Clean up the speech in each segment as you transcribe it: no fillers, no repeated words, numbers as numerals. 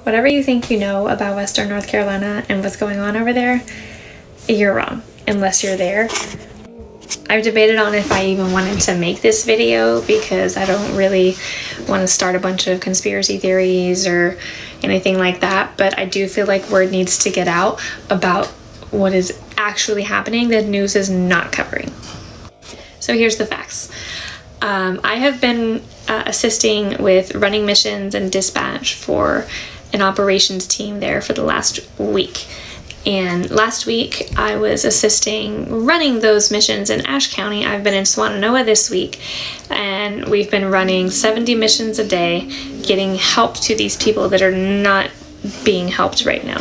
whatever you think you know about Western North Carolina and what's going on over there, you're wrong, unless you're there. I've debated on if I even wanted to make this video because I don't really want to start a bunch of conspiracy theories or anything like that, but I do feel like word needs to get out about what is actually happening that news is not covering. So here's the facts. I have been assisting with running missions and dispatch for an operations team there for the last week. And last week I was assisting running those missions in Ashe County. I've been in Swannanoa this week, and we've been running 70 missions a day, getting help to these people that are not being helped right now.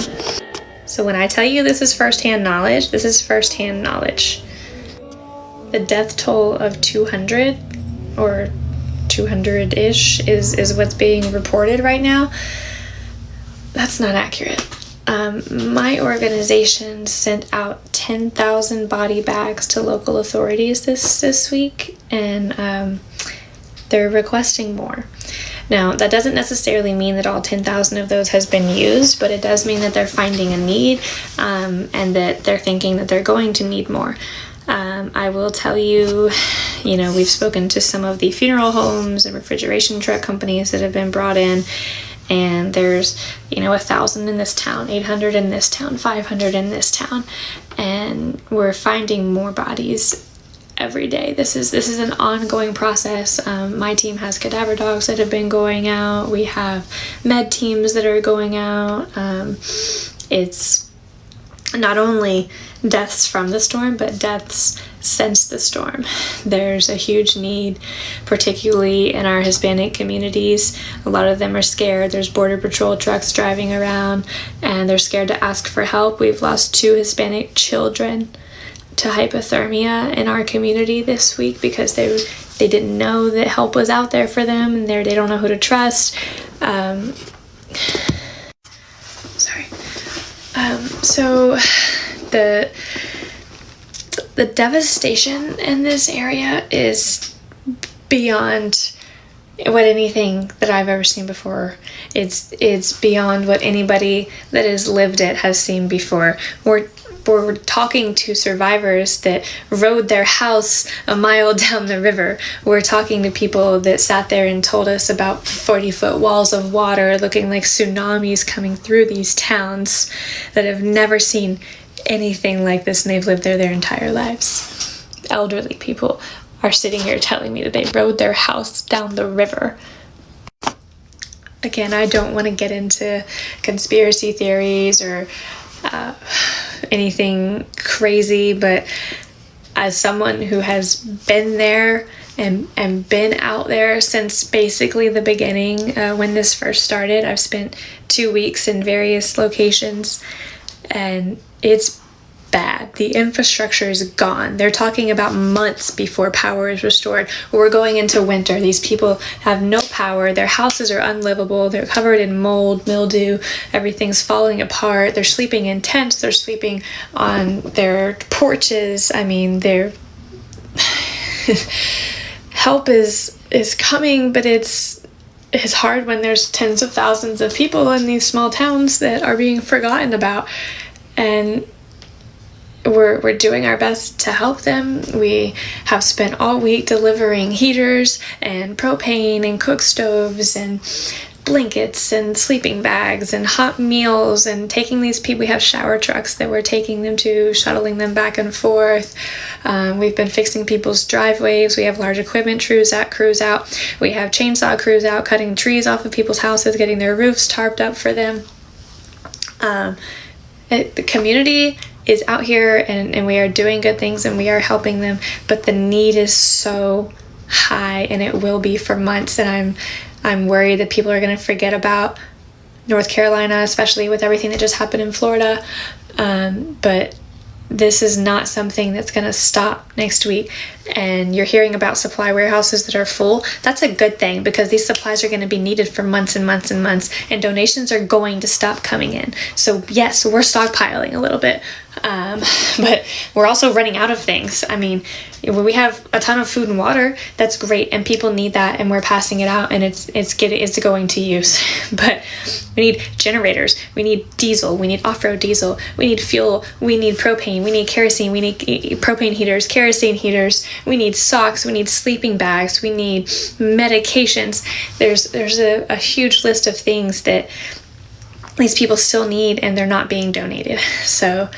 So when I tell you this is firsthand knowledge, this is firsthand knowledge. The death toll of 200 or 200-ish is what's being reported right now. That's not accurate. My organization sent out 10,000 body bags to local authorities this week, and they're requesting more. Now, that doesn't necessarily mean that all 10,000 of those has been used, but it does mean that they're finding a need, and that they're thinking that they're going to need more. I will tell you, we've spoken to some of the funeral homes and refrigeration truck companies that have been brought in, and there's 1,000 in this town, 800 in this town, 500 in this town, and we're finding more bodies every day. This is an ongoing process. My team has cadaver dogs that have been going out. We have med teams that are going out. It's not only deaths from the storm, but deaths since the storm. There's a huge need, particularly in our Hispanic communities. A lot of them are scared. There's Border Patrol trucks driving around, and they're scared to ask for help. We've lost 2 Hispanic children to hypothermia in our community this week because they didn't know that help was out there for them, and they don't know who to trust. So the devastation in this area is beyond what anything that I've ever seen before. It's beyond what anybody that has lived it has seen before. We're talking to survivors that rode their house a mile down the river. We're talking to people that sat there and told us about 40-foot walls of water looking like tsunamis coming through these towns that have never seen anything like this, and they've lived there their entire lives. Elderly people are sitting here telling me that they rode their house down the river. Again, I don't want to get into conspiracy theories or anything crazy, but as someone who has been there and been out there since basically the beginning, when this first started, I've spent 2 weeks in various locations, and it's bad. The infrastructure is gone. They're talking about months before power is restored. We're going into winter. These people have no power. Their houses are unlivable. They're covered in mold, mildew. Everything's falling apart. They're sleeping in tents. They're sleeping on their porches. I mean, help is coming, but it's hard when there's tens of thousands of people in these small towns that are being forgotten about. And we're doing our best to help them. We have spent all week delivering heaters and propane and cook stoves and blankets and sleeping bags and hot meals, and taking these people. We have shower trucks that we're taking them to, shuttling them back and forth. We've been fixing people's driveways. We have large equipment crews out. We have chainsaw crews out, cutting trees off of people's houses, getting their roofs tarped up for them. The community is out here, and we are doing good things, and we are helping them, but the need is so high, and it will be for months, and I'm worried that people are going to forget about North Carolina, especially with everything that just happened in Florida. But this is not something that's going to stop next week. And you're hearing about supply warehouses that are full. That's a good thing, because these supplies are going to be needed for months and months and months, and donations are going to stop coming in. So yes, we're stockpiling a little bit. But we're also running out of things. I mean, we have a ton of food and water. That's great, and people need that, and we're passing it out, and it's going to use. But we need generators. We need diesel. We need off-road diesel. We need fuel. We need propane. We need kerosene. We need propane heaters, kerosene heaters. We need socks. We need sleeping bags. We need medications. There's a huge list of things that these people still need, and they're not being donated. So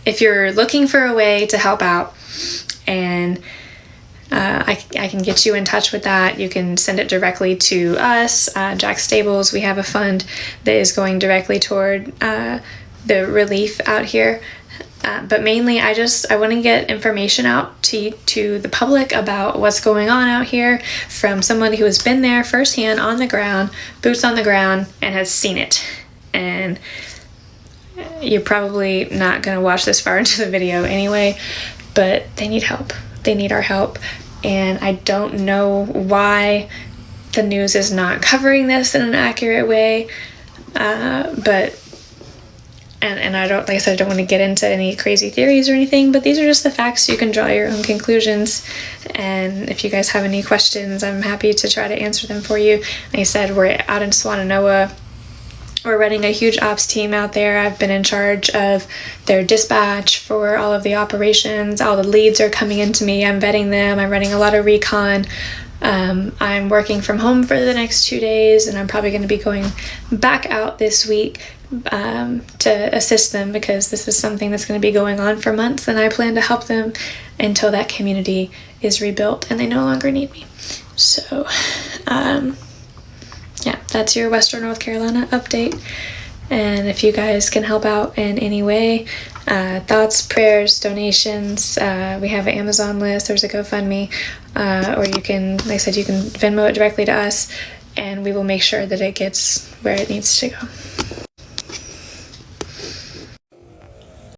if you're looking for a way to help out, and I can get you in touch with that, you can send it directly to us, Jack Stables. We have a fund that is going directly toward the relief out here. But mainly, I want to get information out to the public about what's going on out here from someone who has been there firsthand, on the ground, boots on the ground, and has seen it. And you're probably not going to watch this far into the video anyway, but they need help. They need our help. And I don't know why the news is not covering this in an accurate way, but I don't, like I said, I don't want to get into any crazy theories or anything, but these are just the facts. You can draw your own conclusions, and if you guys have any questions, I'm happy to try to answer them for you. Like I said, we're out in Swannanoa. We're running a huge ops team out there. I've been in charge of their dispatch for all of the operations. All the leads are coming into me. I'm vetting them. I'm running a lot of recon. I'm working from home for the next 2 days, and I'm probably going to be going back out this week to assist them, because this is something that's going to be going on for months, and I plan to help them until that community is rebuilt and they no longer need me. So, yeah, that's your Western North Carolina update. And if you guys can help out in any way, thoughts, prayers, donations, we have an Amazon list, there's a GoFundMe, or you can, like I said, you can Venmo it directly to us, and we will make sure that it gets where it needs to go.